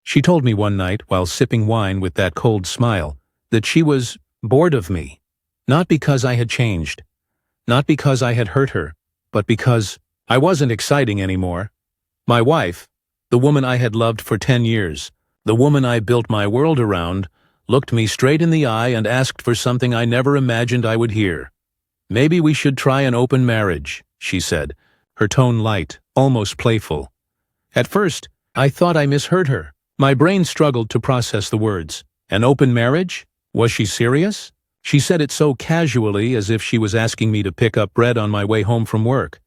She told me one night, while sipping wine with that cold smile, that she was bored of me. Not because I had changed. Not because I had hurt her, but because I wasn't exciting anymore. My wife, the woman I had loved for 10 years, the woman I built my world around, looked me straight in the eye and asked for something I never imagined I would hear. "Maybe we should try an open marriage," she said, her tone light, almost playful. At first, I thought I misheard her. My brain struggled to process the words. An open marriage? Was she serious? She said it so casually, as if she was asking me to pick up bread on my way home from work.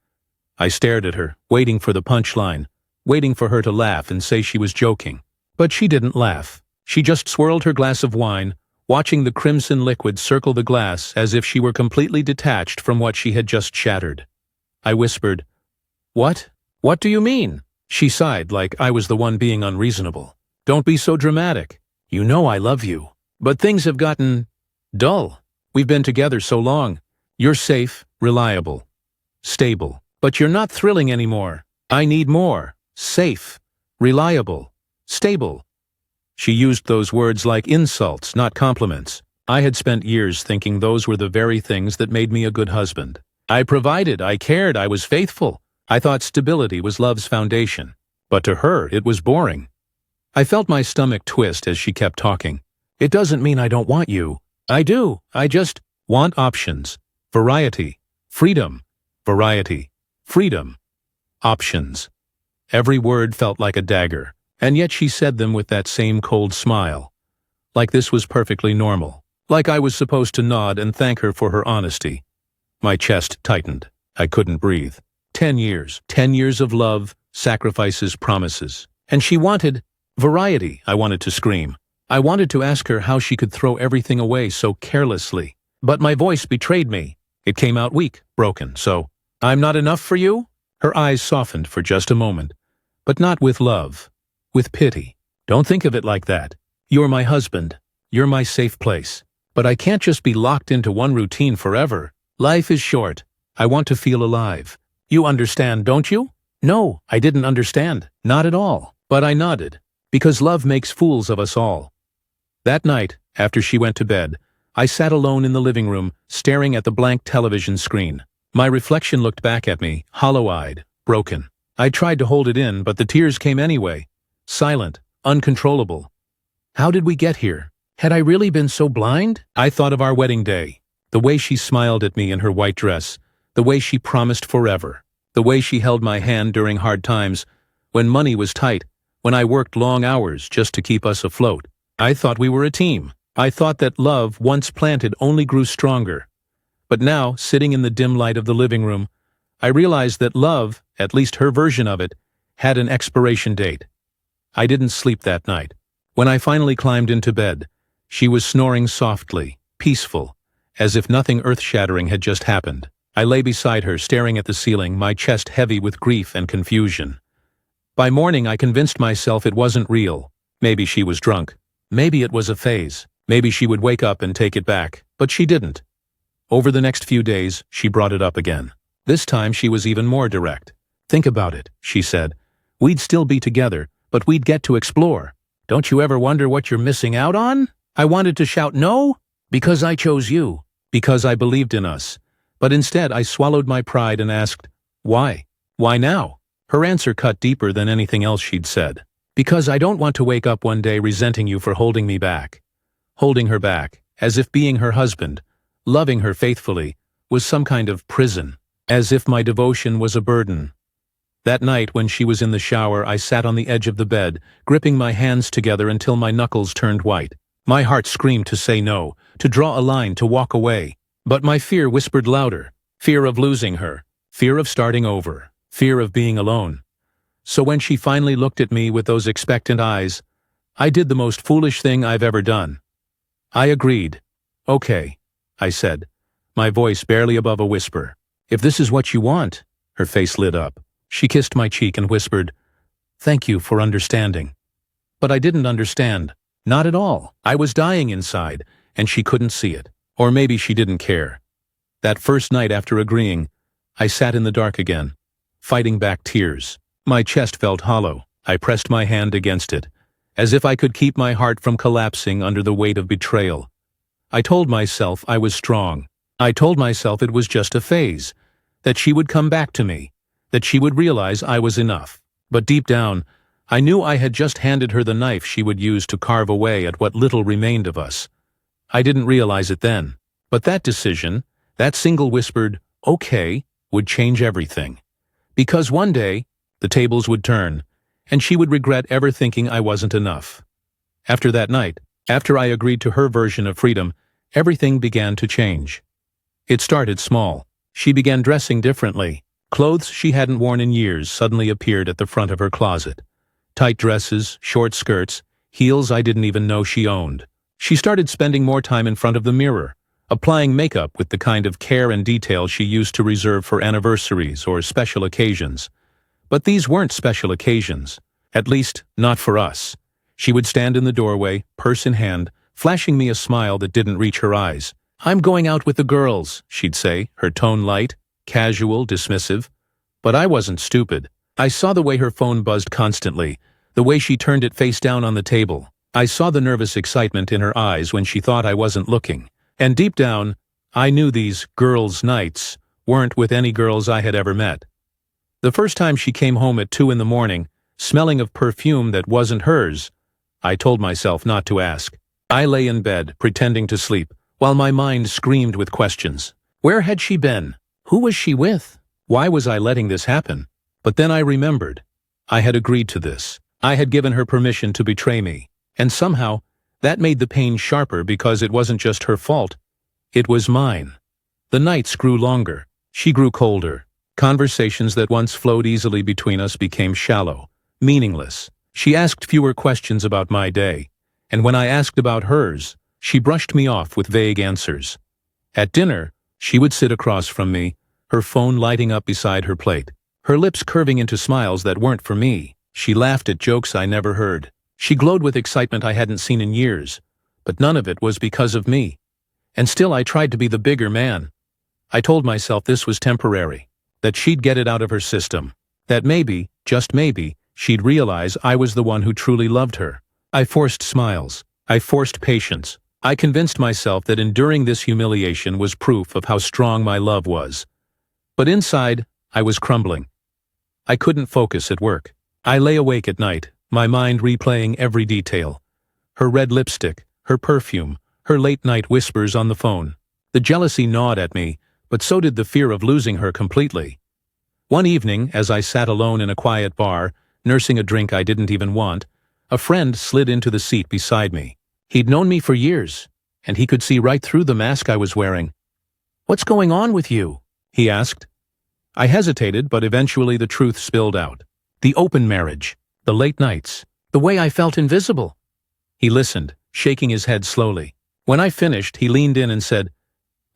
I stared at her, waiting for the punchline, waiting for her to laugh and say she was joking. But she didn't laugh. She just swirled her glass of wine, watching the crimson liquid circle the glass as if she were completely detached from what she had just shattered. I whispered, "What? What do you mean?" She sighed like I was the one being unreasonable. "Don't be so dramatic. You know I love you. But things have gotten dull. We've been together so long. You're safe, reliable, stable. But you're not thrilling anymore. I need more. Safe, reliable, stable." She used those words like insults, not compliments. I had spent years thinking those were the very things that made me a good husband. I provided, I cared, I was faithful. I thought stability was love's foundation. But to her, it was boring. I felt my stomach twist as she kept talking. "It doesn't mean I don't want you. I do. I just want options. Variety. Freedom. Variety. Freedom. Options." Every word felt like a dagger, and yet she said them with that same cold smile. Like this was perfectly normal. Like I was supposed to nod and thank her for her honesty. My chest tightened. I couldn't breathe. 10 years. 10 years of love, sacrifices, promises. And she wanted variety. I wanted to scream. I wanted to ask her how she could throw everything away so carelessly. But my voice betrayed me. It came out weak, broken. "So, I'm not enough for you?" Her eyes softened for just a moment. But not with love. With pity. "Don't think of it like that. You're my husband. You're my safe place. But I can't just be locked into one routine forever. Life is short. I want to feel alive. You understand, don't you?" No, I didn't understand. Not at all. But I nodded. Because love makes fools of us all. That night, after she went to bed, I sat alone in the living room, staring at the blank television screen. My reflection looked back at me, hollow-eyed, broken. I tried to hold it in, but the tears came anyway. Silent, uncontrollable. How did we get here? Had I really been so blind? I thought of our wedding day. The way she smiled at me in her white dress. The way she promised forever. The way she held my hand during hard times, when money was tight, when I worked long hours just to keep us afloat. I thought we were a team. I thought that love, once planted, only grew stronger. But now, sitting in the dim light of the living room, I realized that love, at least her version of it, had an expiration date. I didn't sleep that night. When I finally climbed into bed, she was snoring softly, peaceful, as if nothing earth-shattering had just happened. I lay beside her, staring at the ceiling, my chest heavy with grief and confusion. By morning, I convinced myself it wasn't real. Maybe she was drunk. Maybe it was a phase. Maybe she would wake up and take it back. But she didn't. Over the next few days, she brought it up again. This time, she was even more direct. "Think about it," she said. "We'd still be together, but we'd get to explore. Don't you ever wonder what you're missing out on?" I wanted to shout no, because I chose you, because I believed in us. But instead, I swallowed my pride and asked, "Why? Why now?" Her answer cut deeper than anything else she'd said. "Because I don't want to wake up one day resenting you for holding me back." Holding her back, as if being her husband, loving her faithfully, was some kind of prison. As if my devotion was a burden. That night, when she was in the shower, I sat on the edge of the bed, gripping my hands together until my knuckles turned white. My heart screamed to say no, to draw a line, to walk away. But my fear whispered louder. Fear of losing her. Fear of starting over. Fear of being alone. So when she finally looked at me with those expectant eyes, I did the most foolish thing I've ever done. I agreed. "Okay," I said, my voice barely above a whisper. "If this is what you want." Her face lit up. She kissed my cheek and whispered, "Thank you for understanding." But I didn't understand. Not at all. I was dying inside, and she couldn't see it. Or maybe she didn't care. That first night after agreeing, I sat in the dark again, fighting back tears. My chest felt hollow. I pressed my hand against it, as if I could keep my heart from collapsing under the weight of betrayal. I told myself I was strong. I told myself it was just a phase, that she would come back to me, that she would realize I was enough. But deep down, I knew I had just handed her the knife she would use to carve away at what little remained of us. I didn't realize it then, but that decision, that single whispered, "Okay," would change everything. Because one day, the tables would turn, and she would regret ever thinking I wasn't enough. After that night, after I agreed to her version of freedom, everything began to change. It started small. She began dressing differently. Clothes she hadn't worn in years suddenly appeared at the front of her closet. Tight dresses, short skirts, heels I didn't even know she owned. She started spending more time in front of the mirror, applying makeup with the kind of care and detail she used to reserve for anniversaries or special occasions. But these weren't special occasions, at least not for us. She would stand in the doorway, purse in hand, flashing me a smile that didn't reach her eyes. "I'm going out with the girls," she'd say, her tone light, casual, dismissive. But I wasn't stupid. I saw the way her phone buzzed constantly, the way she turned it face down on the table. I saw the nervous excitement in her eyes when she thought I wasn't looking. And deep down, I knew these girls' nights weren't with any girls I had ever met. The first time she came home at 2 in the morning, smelling of perfume that wasn't hers, I told myself not to ask. I lay in bed, pretending to sleep, while my mind screamed with questions. Where had she been? Who was she with? Why was I letting this happen? But then I remembered. I had agreed to this. I had given her permission to betray me. And somehow, that made the pain sharper because it wasn't just her fault. It was mine. The nights grew longer. She grew colder. Conversations that once flowed easily between us became shallow, meaningless. She asked fewer questions about my day, and when I asked about hers, she brushed me off with vague answers. At dinner, she would sit across from me, her phone lighting up beside her plate, her lips curving into smiles that weren't for me. She laughed at jokes I never heard. She glowed with excitement I hadn't seen in years, but none of it was because of me. And still I tried to be the bigger man. I told myself this was temporary, that she'd get it out of her system, that maybe, just maybe, she'd realize I was the one who truly loved her. I forced smiles. I forced patience. I convinced myself that enduring this humiliation was proof of how strong my love was. But inside, I was crumbling. I couldn't focus at work. I lay awake at night, my mind replaying every detail. Her red lipstick, her perfume, her late-night whispers on the phone. The jealousy gnawed at me, but so did the fear of losing her completely. One evening, as I sat alone in a quiet bar, nursing a drink I didn't even want, a friend slid into the seat beside me. He'd known me for years, and he could see right through the mask I was wearing. "What's going on with you?" he asked. I hesitated, but eventually the truth spilled out. The open marriage, the late nights, the way I felt invisible. He listened, shaking his head slowly. When I finished, he leaned in and said,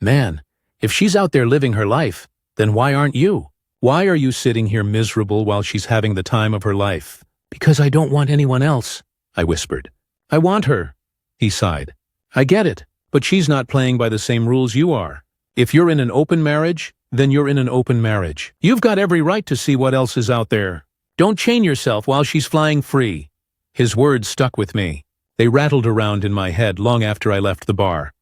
"Man, if she's out there living her life, then why aren't you? Why are you sitting here miserable while she's having the time of her life?" "Because I don't want anyone else," I whispered. "I want her," he sighed. "I get it, but she's not playing by the same rules you are. If you're in an open marriage, then you're in an open marriage. You've got every right to see what else is out there. Don't chain yourself while she's flying free." His words stuck with me. They rattled around in my head long after I left the bar.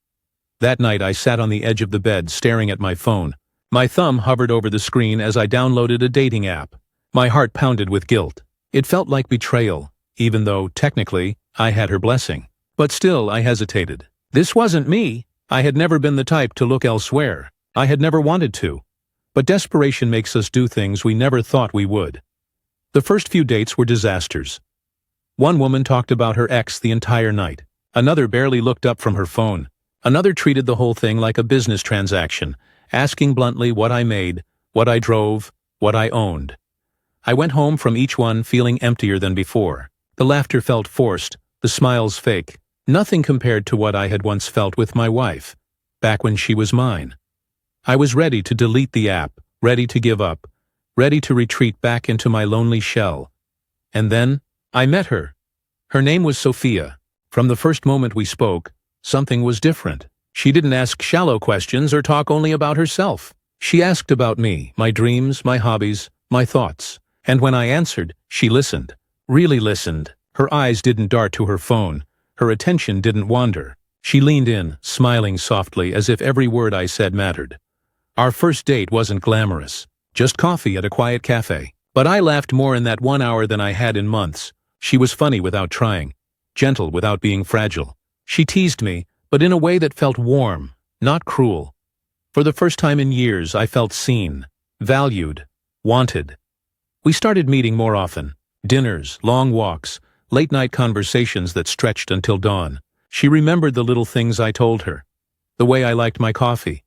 That night I sat on the edge of the bed staring at my phone. My thumb hovered over the screen as I downloaded a dating app. My heart pounded with guilt. It felt like betrayal, even though, technically, I had her blessing. But still, I hesitated. This wasn't me. I had never been the type to look elsewhere. I had never wanted to. But desperation makes us do things we never thought we would. The first few dates were disasters. One woman talked about her ex the entire night. Another barely looked up from her phone. Another treated the whole thing like a business transaction, asking bluntly what I made, what I drove, what I owned. I went home from each one feeling emptier than before. The laughter felt forced, the smiles fake. Nothing compared to what I had once felt with my wife, back when she was mine. I was ready to delete the app, ready to give up, ready to retreat back into my lonely shell. And then, I met her. Her name was Sophia. From the first moment we spoke, something was different. She didn't ask shallow questions or talk only about herself. She asked about me, my dreams, my hobbies, my thoughts. And when I answered, she listened. Really listened. Her eyes didn't dart to her phone. Her attention didn't wander. She leaned in, smiling softly as if every word I said mattered. Our first date wasn't glamorous. Just coffee at a quiet cafe. But I laughed more in that 1 hour than I had in months. She was funny without trying. Gentle without being fragile. She teased me, but in a way that felt warm, not cruel. For the first time in years, I felt seen, valued, wanted. We started meeting more often. Dinners, long walks, late-night conversations that stretched until dawn. She remembered the little things I told her. The way I liked my coffee.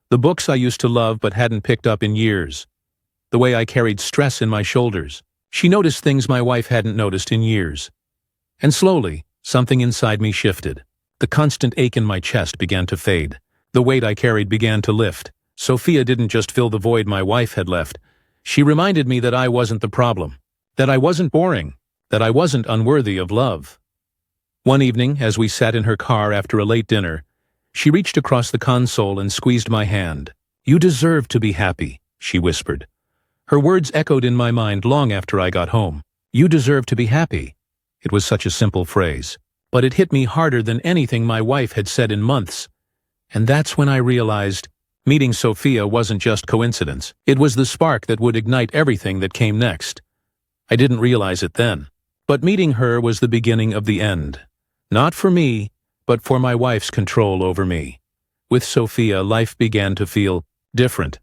The books I used to love but hadn't picked up in years. The way I carried stress in my shoulders. She noticed things my wife hadn't noticed in years. And slowly, something inside me shifted. The constant ache in my chest began to fade. The weight I carried began to lift. Sophia didn't just fill the void my wife had left. She reminded me that I wasn't the problem. That I wasn't boring. That I wasn't unworthy of love. One evening, as we sat in her car after a late dinner, she reached across the console and squeezed my hand. "You deserve to be happy," she whispered. Her words echoed in my mind long after I got home. "You deserve to be happy." It was such a simple phrase, but it hit me harder than anything my wife had said in months. And that's when I realized meeting Sophia wasn't just coincidence. It was the spark that would ignite everything that came next. I didn't realize it then, but meeting her was the beginning of the end. Not for me, but for my wife's control over me. With Sophia, life began to feel different.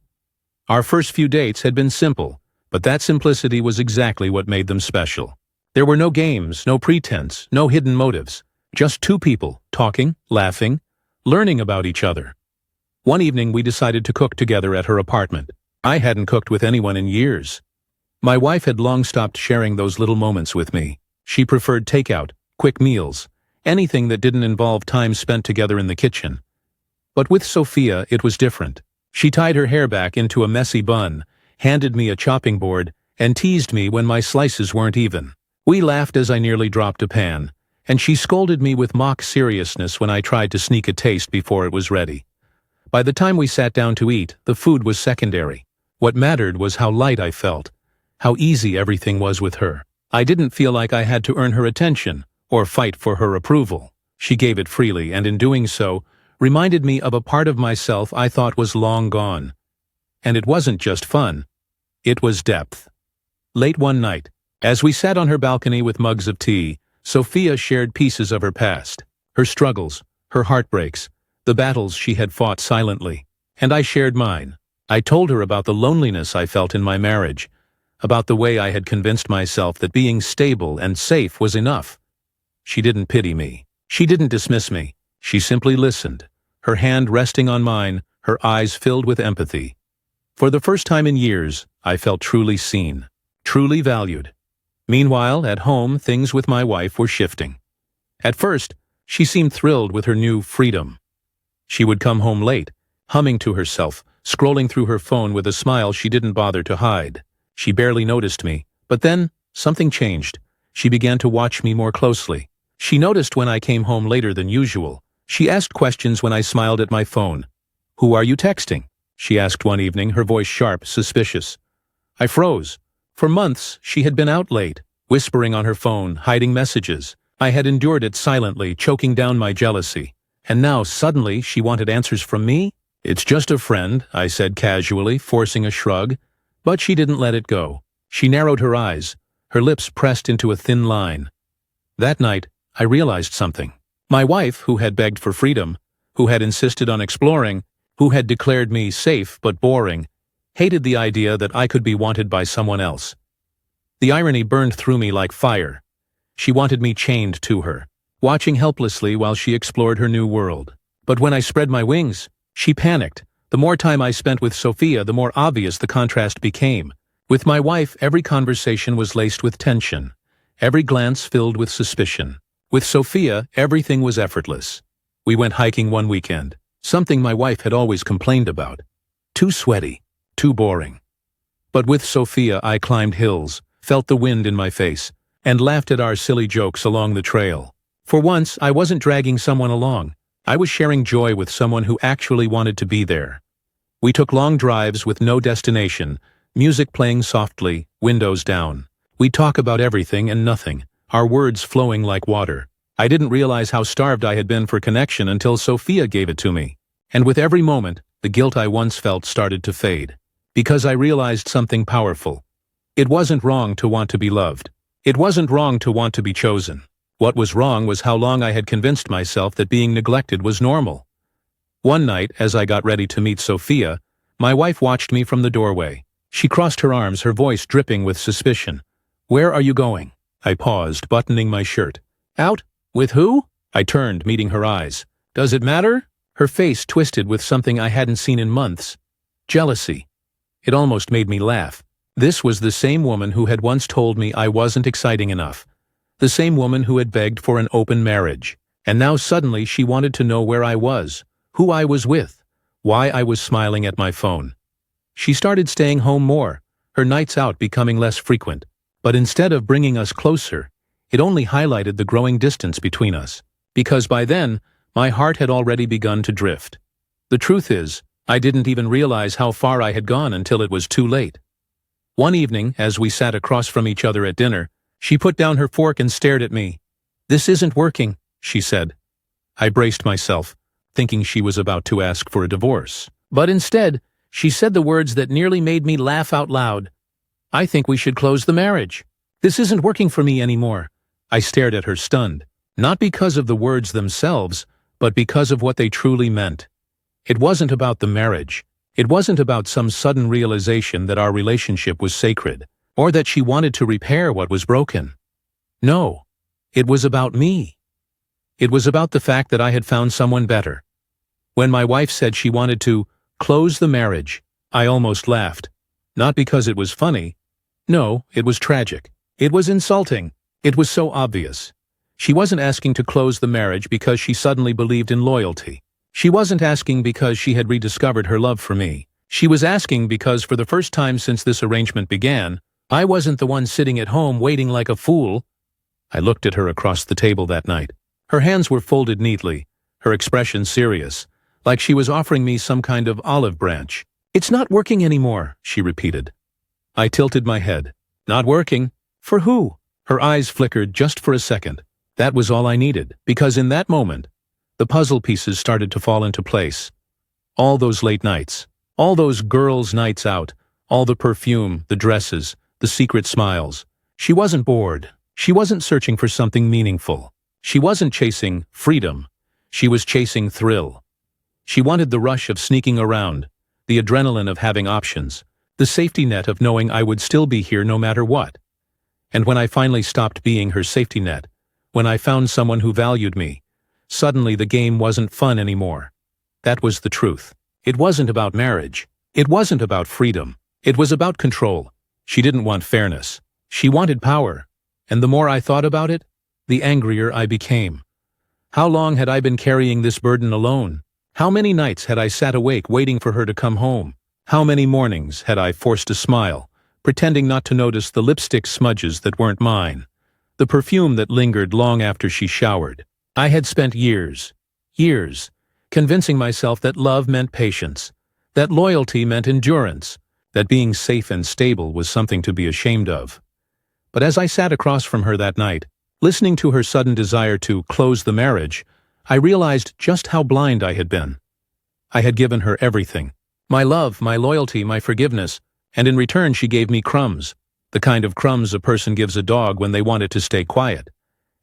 Our first few dates had been simple, but that simplicity was exactly what made them special. There were no games, no pretense, no hidden motives. Just two people, talking, laughing, learning about each other. One evening we decided to cook together at her apartment. I hadn't cooked with anyone in years. My wife had long stopped sharing those little moments with me. She preferred takeout, quick meals, anything that didn't involve time spent together in the kitchen. But with Sophia, it was different. She tied her hair back into a messy bun, handed me a chopping board, and teased me when my slices weren't even. We laughed as I nearly dropped a pan, and she scolded me with mock seriousness when I tried to sneak a taste before it was ready. By the time we sat down to eat, the food was secondary. What mattered was how light I felt, how easy everything was with her. I didn't feel like I had to earn her attention or fight for her approval. She gave it freely, and in doing so, reminded me of a part of myself I thought was long gone. And it wasn't just fun. It was depth. Late one night, as we sat on her balcony with mugs of tea, Sophia shared pieces of her past, her struggles, her heartbreaks, the battles she had fought silently. And I shared mine. I told her about the loneliness I felt in my marriage, about the way I had convinced myself that being stable and safe was enough. She didn't pity me. She didn't dismiss me. She simply listened, her hand resting on mine, her eyes filled with empathy. For the first time in years, I felt truly seen, truly valued. Meanwhile, at home, things with my wife were shifting. At first, she seemed thrilled with her new freedom. She would come home late, humming to herself, scrolling through her phone with a smile she didn't bother to hide. She barely noticed me, but then something changed. She began to watch me more closely. She noticed when I came home later than usual. She asked questions when I smiled at my phone. "Who are you texting?" she asked one evening, her voice sharp, suspicious. I froze. For months, she had been out late, whispering on her phone, hiding messages. I had endured it silently, choking down my jealousy. And now, suddenly, she wanted answers from me? "It's just a friend," I said casually, forcing a shrug. But she didn't let it go. She narrowed her eyes, her lips pressed into a thin line. That night, I realized something. My wife, who had begged for freedom, who had insisted on exploring, who had declared me safe but boring, hated the idea that I could be wanted by someone else. The irony burned through me like fire. She wanted me chained to her, watching helplessly while she explored her new world. But when I spread my wings, she panicked. The more time I spent with Sophia, the more obvious the contrast became. With my wife, every conversation was laced with tension, every glance filled with suspicion. With Sophia, everything was effortless. We went hiking one weekend, something my wife had always complained about. Too sweaty, too boring. But with Sophia, I climbed hills, felt the wind in my face, and laughed at our silly jokes along the trail. For once, I wasn't dragging someone along. I was sharing joy with someone who actually wanted to be there. We took long drives with no destination, music playing softly, windows down. We'd talk about everything and nothing, our words flowing like water. I didn't realize how starved I had been for connection until Sophia gave it to me. And with every moment, the guilt I once felt started to fade. Because I realized something powerful. It wasn't wrong to want to be loved. It wasn't wrong to want to be chosen. What was wrong was how long I had convinced myself that being neglected was normal. One night, as I got ready to meet Sophia, my wife watched me from the doorway. She crossed her arms, her voice dripping with suspicion. "Where are you going?" I paused, buttoning my shirt. "Out? With who?" I turned, meeting her eyes. "Does it matter?" Her face twisted with something I hadn't seen in months. Jealousy. It almost made me laugh. This was the same woman who had once told me I wasn't exciting enough. The same woman who had begged for an open marriage. And now suddenly she wanted to know where I was, who I was with, why I was smiling at my phone. She started staying home more, her nights out becoming less frequent. But instead of bringing us closer, it only highlighted the growing distance between us. Because by then, my heart had already begun to drift. The truth is, I didn't even realize how far I had gone until it was too late. One evening, as we sat across from each other at dinner, she put down her fork and stared at me. "This isn't working," she said. I braced myself, thinking she was about to ask for a divorce. But instead, she said the words that nearly made me laugh out loud. "I think we should close the marriage. This isn't working for me anymore." I stared at her stunned, not because of the words themselves, but because of what they truly meant. It wasn't about the marriage. It wasn't about some sudden realization that our relationship was sacred, or that she wanted to repair what was broken. No, it was about me. It was about the fact that I had found someone better. When my wife said she wanted to close the marriage, I almost laughed. Not because it was funny. No, it was tragic. It was insulting. It was so obvious. She wasn't asking to close the marriage because she suddenly believed in loyalty. She wasn't asking because she had rediscovered her love for me. She was asking because for the first time since this arrangement began, I wasn't the one sitting at home waiting like a fool. I looked at her across the table that night. Her hands were folded neatly, her expression serious, like she was offering me some kind of olive branch. "It's not working anymore," she repeated. I tilted my head. "Not working? For who?" Her eyes flickered just for a second. That was all I needed, because in that moment, the puzzle pieces started to fall into place. All those late nights, all those girls' nights out, all the perfume, the dresses, the secret smiles. She wasn't bored. She wasn't searching for something meaningful. She wasn't chasing freedom. She was chasing thrill. She wanted the rush of sneaking around, the adrenaline of having options, the safety net of knowing I would still be here no matter what. And when I finally stopped being her safety net, when I found someone who valued me, suddenly the game wasn't fun anymore. That was the truth. It wasn't about marriage. It wasn't about freedom. It was about control. She didn't want fairness. She wanted power. And the more I thought about it, the angrier I became. How long had I been carrying this burden alone? How many nights had I sat awake waiting for her to come home? How many mornings had I forced a smile, pretending not to notice the lipstick smudges that weren't mine, the perfume that lingered long after she showered? I had spent years, convincing myself that love meant patience, that loyalty meant endurance, that being safe and stable was something to be ashamed of. But as I sat across from her that night, listening to her sudden desire to close the marriage, I realized just how blind I had been. I had given her everything. My love, my loyalty, my forgiveness, and in return she gave me crumbs, the kind of crumbs a person gives a dog when they want it to stay quiet.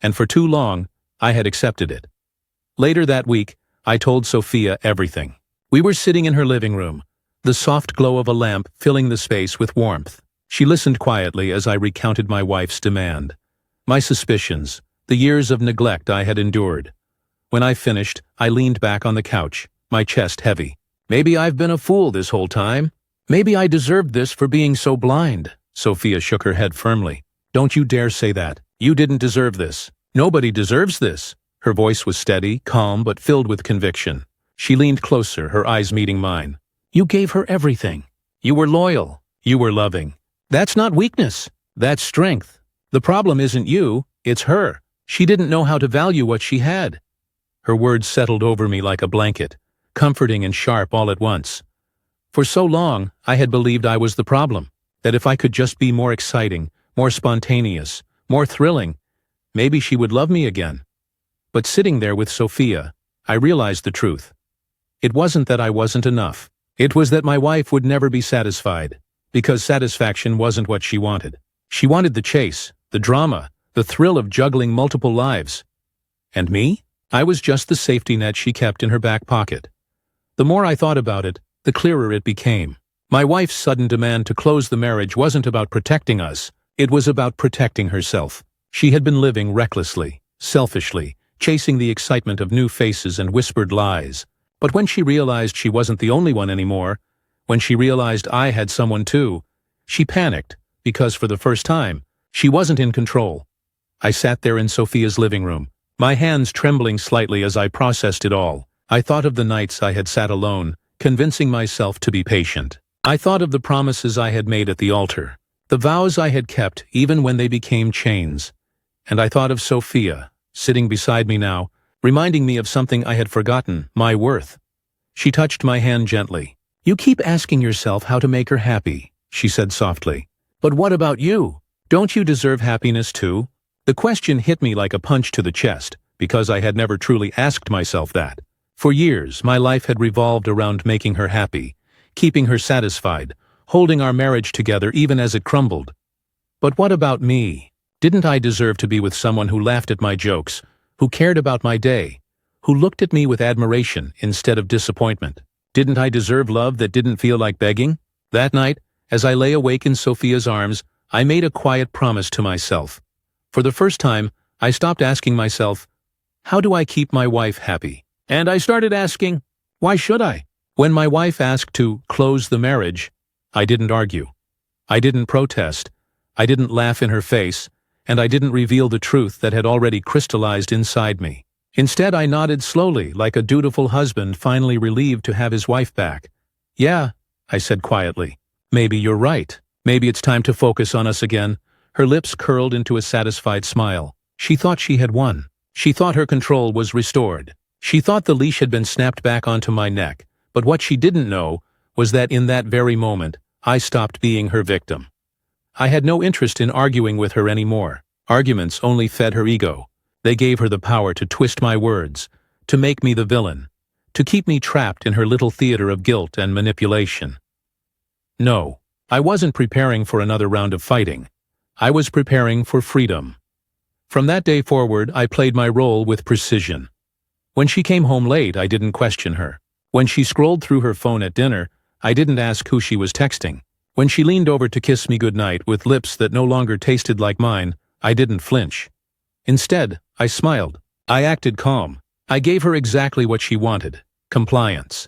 And for too long, I had accepted it. Later that week, I told Sophia everything. We were sitting in her living room, the soft glow of a lamp filling the space with warmth. She listened quietly as I recounted my wife's demand, my suspicions, the years of neglect I had endured. When I finished, I leaned back on the couch, my chest heavy. "Maybe I've been a fool this whole time. Maybe I deserved this for being so blind." Sophia shook her head firmly. "Don't you dare say that. You didn't deserve this. Nobody deserves this." Her voice was steady, calm, but filled with conviction. She leaned closer, her eyes meeting mine. "You gave her everything. You were loyal. You were loving. That's not weakness. That's strength. The problem isn't you, it's her. She didn't know how to value what she had." Her words settled over me like a blanket, comforting and sharp all at once. For so long, I had believed I was the problem, that if I could just be more exciting, more spontaneous, more thrilling, maybe she would love me again. But sitting there with Sophia, I realized the truth. It wasn't that I wasn't enough. It was that my wife would never be satisfied, because satisfaction wasn't what she wanted. She wanted the chase, the drama, the thrill of juggling multiple lives. And me? I was just the safety net she kept in her back pocket. The more I thought about it, the clearer it became. My wife's sudden demand to close the marriage wasn't about protecting us, it was about protecting herself. She had been living recklessly, selfishly, chasing the excitement of new faces and whispered lies. But when she realized she wasn't the only one anymore, when she realized I had someone too, she panicked, because for the first time, she wasn't in control. I sat there in Sophia's living room, my hands trembling slightly as I processed it all. I thought of the nights I had sat alone, convincing myself to be patient. I thought of the promises I had made at the altar, the vows I had kept even when they became chains. And I thought of Sophia, sitting beside me now, reminding me of something I had forgotten, my worth. She touched my hand gently. "You keep asking yourself how to make her happy," she said softly. "But what about you? Don't you deserve happiness too?" The question hit me like a punch to the chest, because I had never truly asked myself that. For years, my life had revolved around making her happy, keeping her satisfied, holding our marriage together even as it crumbled. But what about me? Didn't I deserve to be with someone who laughed at my jokes, who cared about my day, who looked at me with admiration instead of disappointment? Didn't I deserve love that didn't feel like begging? That night, as I lay awake in Sophia's arms, I made a quiet promise to myself. For the first time, I stopped asking myself, how do I keep my wife happy? And I started asking, why should I? When my wife asked to close the marriage, I didn't argue. I didn't protest. I didn't laugh in her face, and I didn't reveal the truth that had already crystallized inside me. Instead, I nodded slowly, like a dutiful husband finally relieved to have his wife back. "Yeah," I said quietly. "Maybe you're right. Maybe it's time to focus on us again." Her lips curled into a satisfied smile. She thought she had won. She thought her control was restored. She thought the leash had been snapped back onto my neck. But what she didn't know was that in that very moment, I stopped being her victim. I had no interest in arguing with her anymore. Arguments only fed her ego. They gave her the power to twist my words, to make me the villain, to keep me trapped in her little theater of guilt and manipulation. No, I wasn't preparing for another round of fighting. I was preparing for freedom. From that day forward, I played my role with precision. When she came home late, I didn't question her. When she scrolled through her phone at dinner, I didn't ask who she was texting. When she leaned over to kiss me goodnight with lips that no longer tasted like mine, I didn't flinch. Instead, I smiled. I acted calm. I gave her exactly what she wanted, compliance.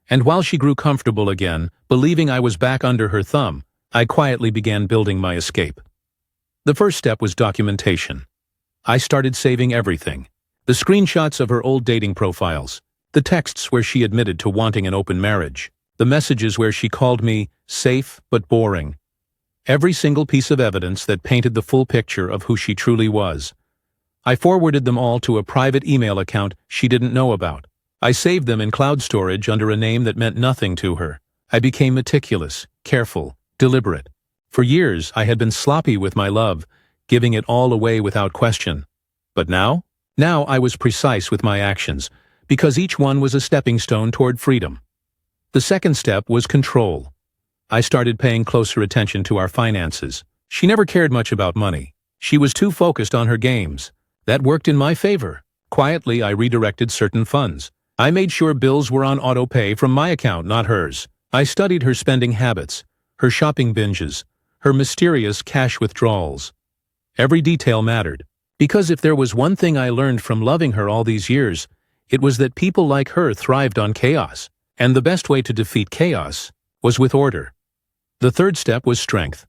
And while she grew comfortable again, believing I was back under her thumb, I quietly began building my escape. The first step was documentation. I started saving everything. The screenshots of her old dating profiles, the texts where she admitted to wanting an open marriage, the messages where she called me safe but boring. Every single piece of evidence that painted the full picture of who she truly was. I forwarded them all to a private email account she didn't know about. I saved them in cloud storage under a name that meant nothing to her. I became meticulous, careful, deliberate. For years, I had been sloppy with my love, giving it all away without question. But now I was precise with my actions, because each one was a stepping stone toward freedom. The second step was control. I started paying closer attention to our finances. She never cared much about money. She was too focused on her games. That worked in my favor. Quietly, I redirected certain funds. I made sure bills were on auto-pay from my account, not hers. I studied her spending habits, her shopping binges, her mysterious cash withdrawals. Every detail mattered. Because if there was one thing I learned from loving her all these years, it was that people like her thrived on chaos. And the best way to defeat chaos was with order. The third step was strength.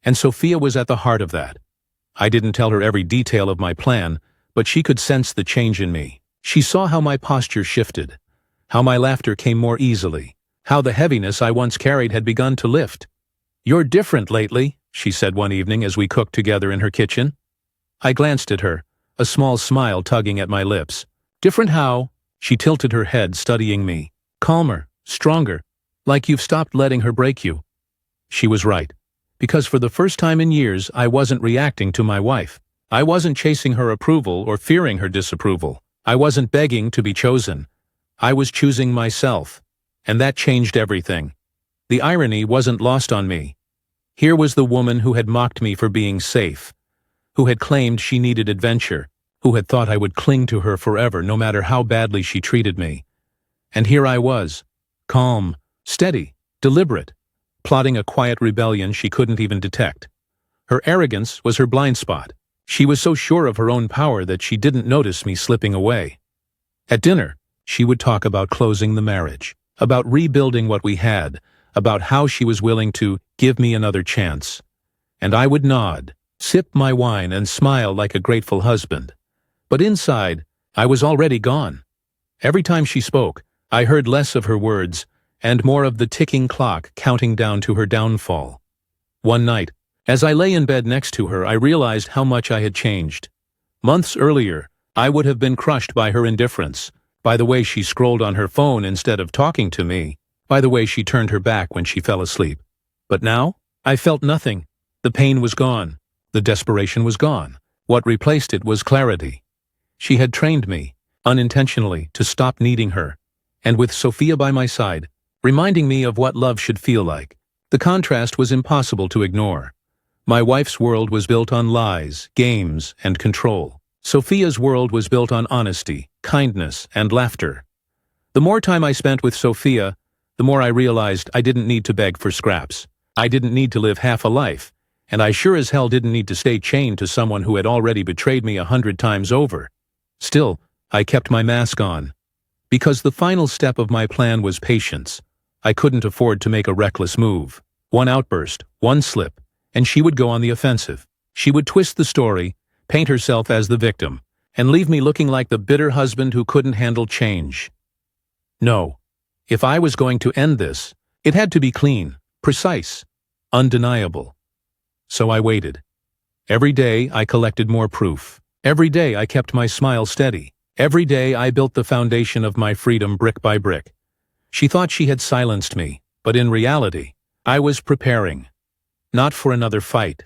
And Sophia was at the heart of that. I didn't tell her every detail of my plan, but she could sense the change in me. She saw how my posture shifted, how my laughter came more easily, how the heaviness I once carried had begun to lift. "You're different lately," she said one evening as we cooked together in her kitchen. I glanced at her, a small smile tugging at my lips. "Different how?" She tilted her head, studying me. "Calmer, stronger, like you've stopped letting her break you." She was right, because for the first time in years I wasn't reacting to my wife. I wasn't chasing her approval or fearing her disapproval. I wasn't begging to be chosen. I was choosing myself. And that changed everything. The irony wasn't lost on me. Here was the woman who had mocked me for being safe, who had claimed she needed adventure, who had thought I would cling to her forever no matter how badly she treated me. And here I was, calm, steady, deliberate, plotting a quiet rebellion she couldn't even detect. Her arrogance was her blind spot. She was so sure of her own power that she didn't notice me slipping away. At dinner, she would talk about closing the marriage, about rebuilding what we had, about how she was willing to give me another chance. And I would nod, sip my wine, and smile like a grateful husband. But inside, I was already gone. Every time she spoke, I heard less of her words and more of the ticking clock counting down to her downfall. One night, as I lay in bed next to her, I realized how much I had changed. Months earlier, I would have been crushed by her indifference, by the way she scrolled on her phone instead of talking to me, by the way she turned her back when she fell asleep. But now, I felt nothing. The pain was gone. The desperation was gone. What replaced it was clarity. She had trained me, unintentionally, to stop needing her, and with Sophia by my side, reminding me of what love should feel like, the contrast was impossible to ignore. My wife's world was built on lies, games, and control. Sophia's world was built on honesty, kindness, and laughter. The more time I spent with Sophia, the more I realized I didn't need to beg for scraps. I didn't need to live half a life, and I sure as hell didn't need to stay chained to someone who had already betrayed me 100 times over. Still, I kept my mask on. Because the final step of my plan was patience. I couldn't afford to make a reckless move. One outburst, one slip, and she would go on the offensive. She would twist the story, paint herself as the victim, and leave me looking like the bitter husband who couldn't handle change. No. If I was going to end this, it had to be clean, precise, undeniable. So I waited. Every day I collected more proof. Every day I kept my smile steady. Every day I built the foundation of my freedom brick by brick. She thought she had silenced me, but in reality, I was preparing. Not for another fight.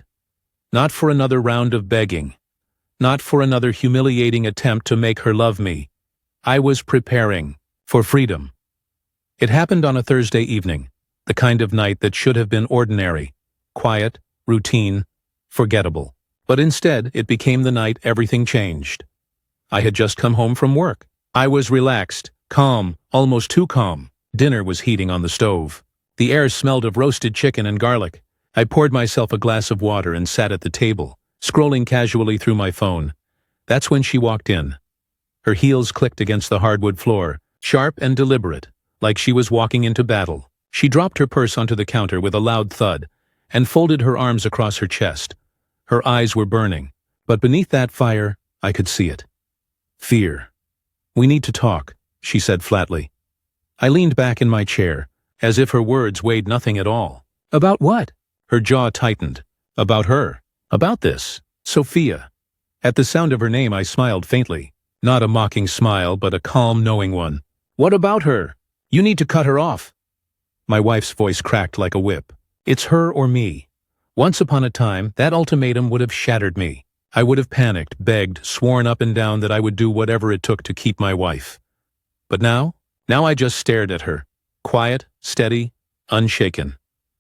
Not for another round of begging. Not for another humiliating attempt to make her love me. I was preparing for freedom. It happened on a Thursday evening, the kind of night that should have been ordinary, quiet, routine, forgettable. But instead, it became the night everything changed. I had just come home from work. I was relaxed, calm, almost too calm. Dinner was heating on the stove. The air smelled of roasted chicken and garlic. I poured myself a glass of water and sat at the table, scrolling casually through my phone. That's when she walked in. Her heels clicked against the hardwood floor, sharp and deliberate, like she was walking into battle. She dropped her purse onto the counter with a loud thud and folded her arms across her chest. Her eyes were burning, but beneath that fire, I could see it. Fear. "We need to talk," she said flatly. I leaned back in my chair, as if her words weighed nothing at all. "About what?" Her jaw tightened. "About her. About this. Sophia." At the sound of her name, I smiled faintly. Not a mocking smile, but a calm, knowing one. "What about her? You need to cut her off." My wife's voice cracked like a whip. "It's her or me." Once upon a time, that ultimatum would have shattered me. I would have panicked, begged, sworn up and down that I would do whatever it took to keep my wife. But now I just stared at her. Quiet, steady, unshaken.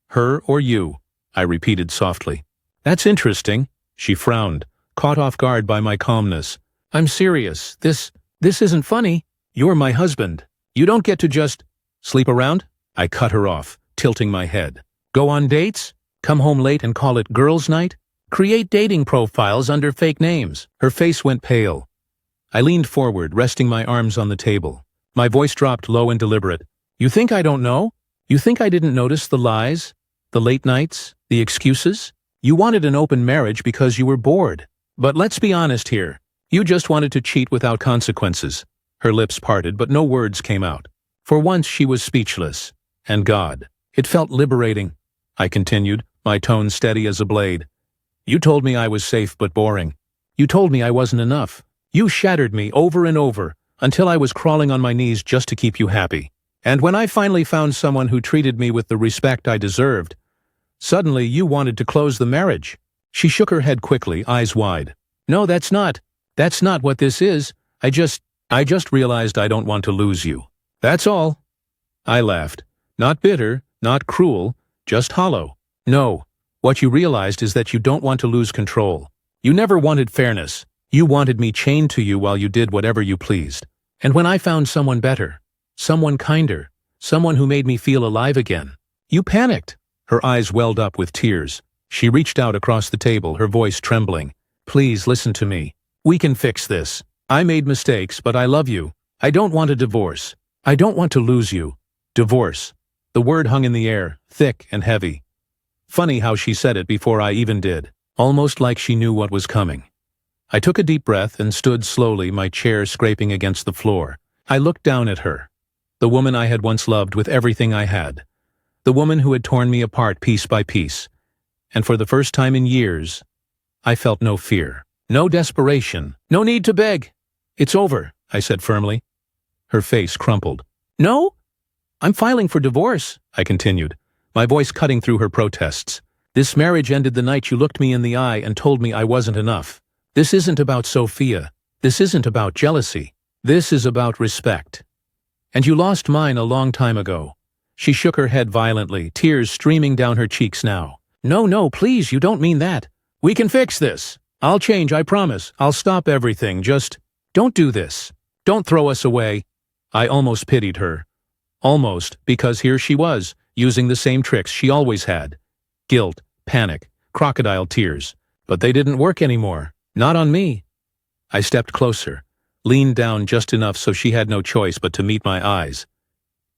"Her or you," I repeated softly. "That's interesting." She frowned, caught off guard by my calmness. "I'm serious. This isn't funny. You're my husband. You don't get to just sleep around." I cut her off, tilting my head. "Go on dates? Come home late and call it girls' night? Create dating profiles under fake names." Her face went pale. I leaned forward, resting my arms on the table. My voice dropped low and deliberate. "You think I don't know? You think I didn't notice the lies? The late nights? The excuses? You wanted an open marriage because you were bored. But let's be honest here. You just wanted to cheat without consequences." Her lips parted, but no words came out. For once she was speechless. And God. It felt liberating. I continued, my tone steady as a blade. "You told me I was safe but boring. You told me I wasn't enough. You shattered me over and over, until I was crawling on my knees just to keep you happy. And when I finally found someone who treated me with the respect I deserved, suddenly you wanted to close the marriage." She shook her head quickly, eyes wide. No, that's not what this is. I just realized I don't want to lose you. That's all. I laughed. Not bitter, not cruel, just hollow. No, what you realized is that you don't want to lose control. You never wanted fairness. You wanted me chained to you while you did whatever you pleased. And when I found someone better, someone kinder, someone who made me feel alive again, you panicked. Her eyes welled up with tears. She reached out across the table, her voice trembling. Please listen to me. We can fix this. I made mistakes, but I love you. I don't want a divorce. I don't want to lose you. Divorce. The word hung in the air, thick and heavy. Funny how she said it before I even did, almost like she knew what was coming. I took a deep breath and stood slowly, my chair scraping against the floor. I looked down at her, the woman I had once loved with everything I had, the woman who had torn me apart piece by piece, and for the first time in years, I felt no fear, no desperation, no need to beg. It's over, I said firmly. Her face crumpled. No? I'm filing for divorce, I continued, my voice cutting through her protests. This marriage ended the night you looked me in the eye and told me I wasn't enough. This isn't about Sophia. This isn't about jealousy. This is about respect. And you lost mine a long time ago. She shook her head violently, tears streaming down her cheeks now. No, please, you don't mean that. We can fix this. I'll change, I promise. I'll stop everything. Just don't do this. Don't throw us away. I almost pitied her. Almost, because here she was, using the same tricks she always had. Guilt, panic, crocodile tears. But they didn't work anymore. Not on me. I stepped closer, leaned down just enough so she had no choice but to meet my eyes.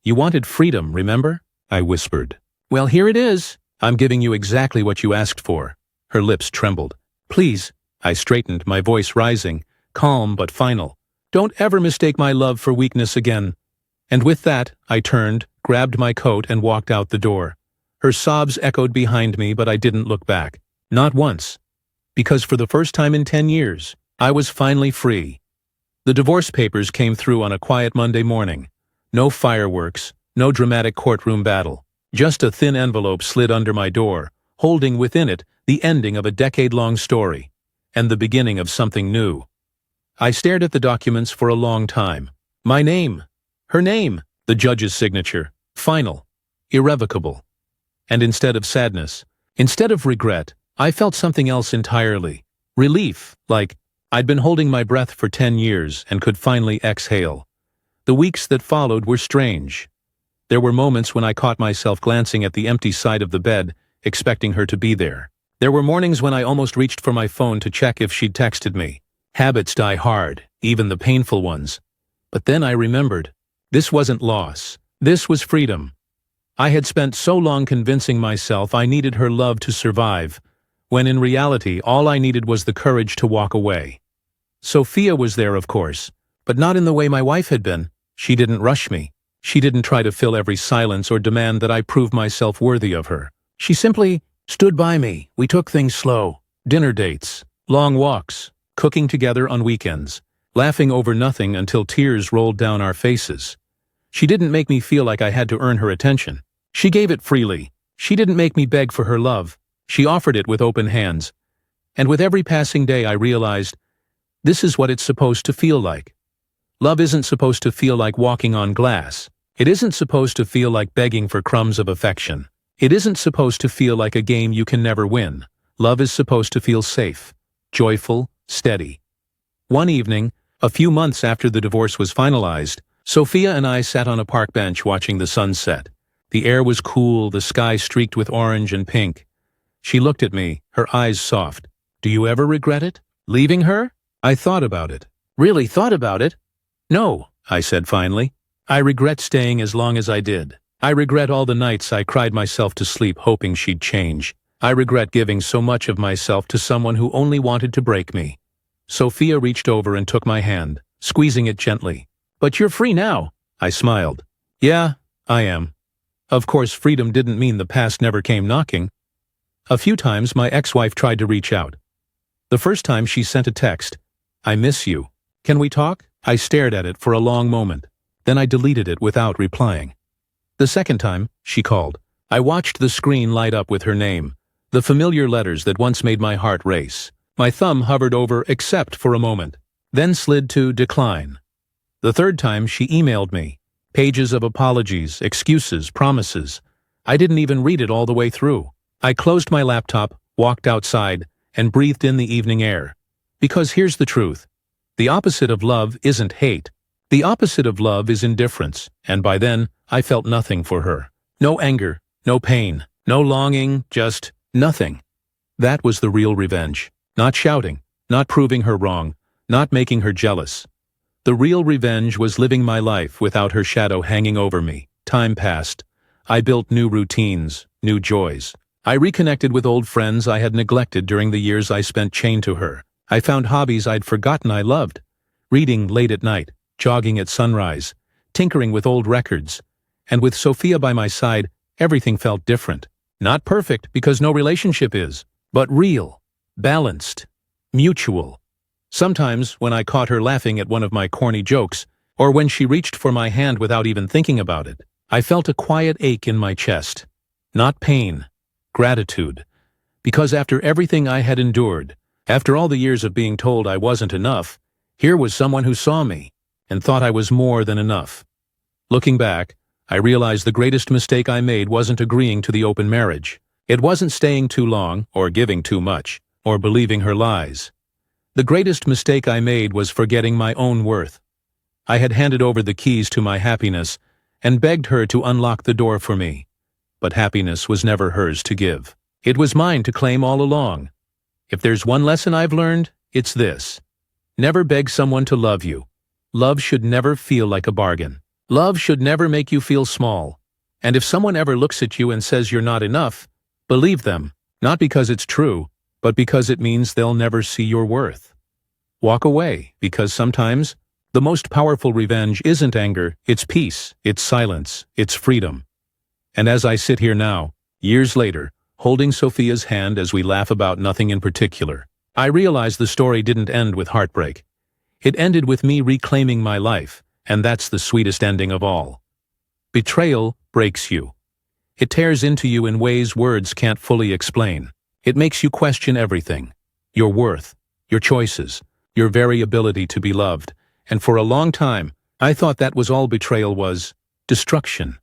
You wanted freedom, remember? I whispered. Well, here it is. I'm giving you exactly what you asked for. Her lips trembled. Please, I straightened, my voice rising, calm but final. Don't ever mistake my love for weakness again. And with that, I turned, grabbed my coat and walked out the door. Her sobs echoed behind me, but I didn't look back. Not once. Because for the first time in 10 years, I was finally free. The divorce papers came through on a quiet Monday morning. No fireworks, no dramatic courtroom battle. Just a thin envelope slid under my door, holding within it the ending of a decade-long story, and the beginning of something new. I stared at the documents for a long time. My name, her name, the judge's signature, final, irrevocable. And instead of sadness, instead of regret, I felt something else entirely. Relief, like I'd been holding my breath for 10 years and could finally exhale. The weeks that followed were strange. There were moments when I caught myself glancing at the empty side of the bed, expecting her to be there. There were mornings when I almost reached for my phone to check if she'd texted me. Habits die hard, even the painful ones. But then I remembered. This wasn't loss. This was freedom. I had spent so long convincing myself I needed her love to survive, when in reality all I needed was the courage to walk away. Sophia was there, of course, but not in the way my wife had been. She didn't rush me. She didn't try to fill every silence or demand that I prove myself worthy of her. She simply stood by me. We took things slow. Dinner dates, long walks, cooking together on weekends, laughing over nothing until tears rolled down our faces. She didn't make me feel like I had to earn her attention. She gave it freely. She didn't make me beg for her love. She offered it with open hands. And with every passing day I realized, this is what it's supposed to feel like. Love isn't supposed to feel like walking on glass. It isn't supposed to feel like begging for crumbs of affection. It isn't supposed to feel like a game you can never win. Love is supposed to feel safe, joyful, steady. One evening, a few months after the divorce was finalized, Sophia and I sat on a park bench watching the sun set. The air was cool, the sky streaked with orange and pink. She looked at me, her eyes soft. Do you ever regret it? Leaving her? I thought about it. Really thought about it? No, I said finally. I regret staying as long as I did. I regret all the nights I cried myself to sleep hoping she'd change. I regret giving so much of myself to someone who only wanted to break me. Sophia reached over and took my hand, squeezing it gently. But you're free now, I smiled. Yeah, I am. Of course, freedom didn't mean the past never came knocking. A few times my ex-wife tried to reach out. The first time she sent a text, I miss you. Can we talk? I stared at it for a long moment. Then I deleted it without replying. The second time, she called. I watched the screen light up with her name, the familiar letters that once made my heart race. My thumb hovered over accept for a moment, then slid to decline. The third time she emailed me. Pages of apologies, excuses, promises. I didn't even read it all the way through. I closed my laptop, walked outside, and breathed in the evening air. Because here's the truth. The opposite of love isn't hate. The opposite of love is indifference, and by then, I felt nothing for her. No anger, no pain, no longing, just nothing. That was the real revenge. Not shouting, not proving her wrong, not making her jealous. The real revenge was living my life without her shadow hanging over me. Time passed. I built new routines, new joys. I reconnected with old friends I had neglected during the years I spent chained to her. I found hobbies I'd forgotten I loved. Reading late at night, jogging at sunrise, tinkering with old records. And with Sophia by my side, everything felt different. Not perfect, because no relationship is, but real, balanced, mutual. Sometimes, when I caught her laughing at one of my corny jokes, or when she reached for my hand without even thinking about it, I felt a quiet ache in my chest. Not pain, gratitude. Because after everything I had endured, after all the years of being told I wasn't enough, here was someone who saw me and thought I was more than enough. Looking back, I realized the greatest mistake I made wasn't agreeing to the open marriage. It wasn't staying too long, or giving too much, or believing her lies. The greatest mistake I made was forgetting my own worth. I had handed over the keys to my happiness and begged her to unlock the door for me. But happiness was never hers to give. It was mine to claim all along. If there's one lesson I've learned, it's this. Never beg someone to love you. Love should never feel like a bargain. Love should never make you feel small. And if someone ever looks at you and says you're not enough, believe them, not because it's true, but because it means they'll never see your worth. Walk away, because sometimes the most powerful revenge isn't anger, it's peace, it's silence, it's freedom. And as I sit here now, years later, holding Sophia's hand as we laugh about nothing in particular, I realize the story didn't end with heartbreak. It ended with me reclaiming my life, and that's the sweetest ending of all. Betrayal breaks you. It tears into you in ways words can't fully explain. It makes you question everything. Your worth, your choices, your very ability to be loved. And for a long time, I thought that was all betrayal was, destruction.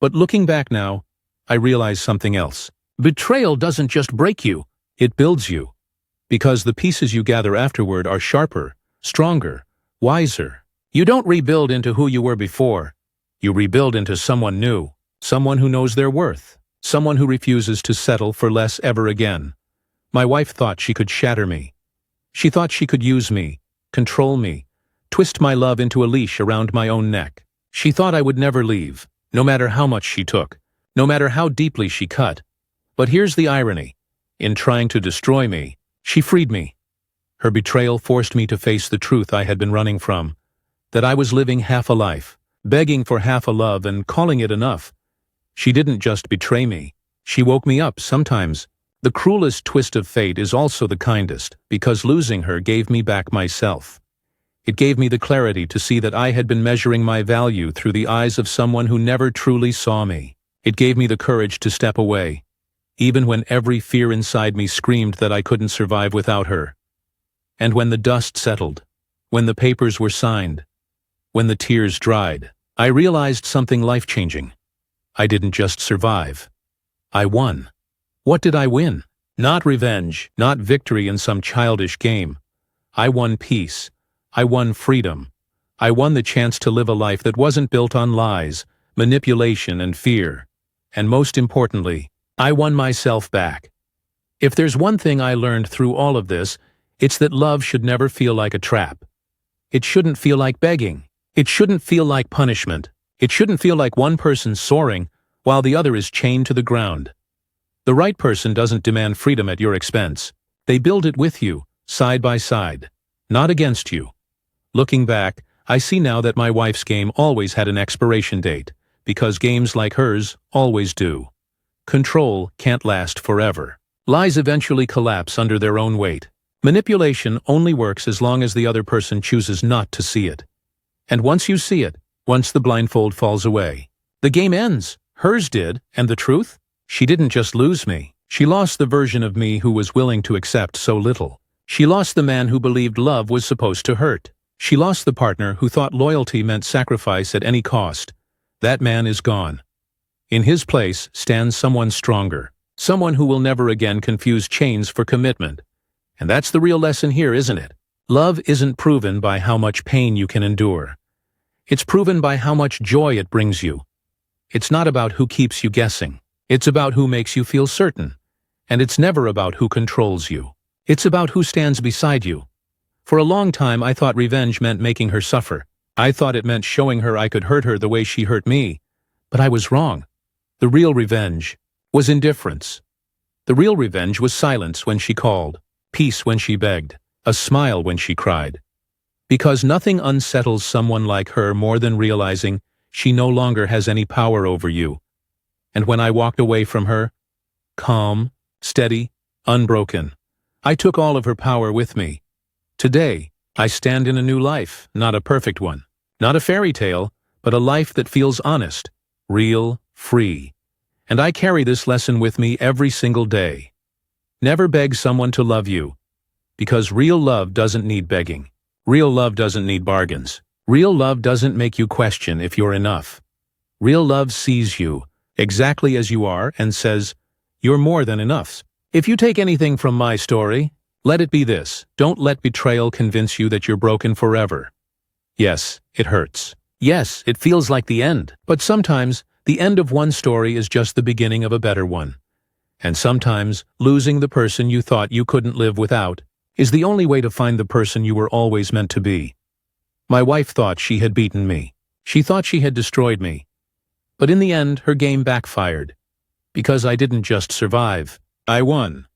But looking back now, I realize something else. Betrayal doesn't just break you, it builds you. Because the pieces you gather afterward are sharper, stronger, wiser. You don't rebuild into who you were before. You rebuild into someone new, someone who knows their worth, someone who refuses to settle for less ever again. My wife thought she could shatter me. She thought she could use me, control me, twist my love into a leash around my own neck. She thought I would never leave, no matter how much she took, no matter how deeply she cut. But here's the irony. In trying to destroy me, she freed me. Her betrayal forced me to face the truth I had been running from, that I was living half a life, begging for half a love and calling it enough. She didn't just betray me. She woke me up sometimes. The cruelest twist of fate is also the kindest, because losing her gave me back myself. It gave me the clarity to see that I had been measuring my value through the eyes of someone who never truly saw me. It gave me the courage to step away, even when every fear inside me screamed that I couldn't survive without her. And when the dust settled, when the papers were signed, when the tears dried, I realized something life-changing. I didn't just survive. I won. What did I win? Not revenge, not victory in some childish game. I won peace. I won freedom. I won the chance to live a life that wasn't built on lies, manipulation, and fear. And most importantly, I won myself back. If there's one thing I learned through all of this, it's that love should never feel like a trap. It shouldn't feel like begging. It shouldn't feel like punishment. It shouldn't feel like one person's soaring while the other is chained to the ground. The right person doesn't demand freedom at your expense. They build it with you, side by side, not against you. Looking back, I see now that my wife's game always had an expiration date, because games like hers always do. Control can't last forever. Lies eventually collapse under their own weight. Manipulation only works as long as the other person chooses not to see it. And once you see it, once the blindfold falls away, the game ends. Hers did, and the truth? She didn't just lose me. She lost the version of me who was willing to accept so little. She lost the man who believed love was supposed to hurt. She lost the partner who thought loyalty meant sacrifice at any cost. That man is gone. In his place stands someone stronger, someone who will never again confuse chains for commitment. And that's the real lesson here, isn't it? Love isn't proven by how much pain you can endure. It's proven by how much joy it brings you. It's not about who keeps you guessing. It's about who makes you feel certain. And it's never about who controls you. It's about who stands beside you. For a long time, I thought revenge meant making her suffer. I thought it meant showing her I could hurt her the way she hurt me. But I was wrong. The real revenge was indifference. The real revenge was silence when she called, peace when she begged, a smile when she cried. Because nothing unsettles someone like her more than realizing she no longer has any power over you. And when I walked away from her, calm, steady, unbroken, I took all of her power with me. Today, I stand in a new life, not a perfect one. Not a fairy tale, but a life that feels honest, real, free. And I carry this lesson with me every single day. Never beg someone to love you, because real love doesn't need begging. Real love doesn't need bargains. Real love doesn't make you question if you're enough. Real love sees you exactly as you are and says, you're more than enough. If you take anything from my story, let it be this: don't let betrayal convince you that you're broken forever. Yes, it hurts. Yes, it feels like the end. But sometimes, the end of one story is just the beginning of a better one. And sometimes, losing the person you thought you couldn't live without is the only way to find the person you were always meant to be. My wife thought she had beaten me. She thought she had destroyed me. But in the end, her game backfired. Because I didn't just survive, I won.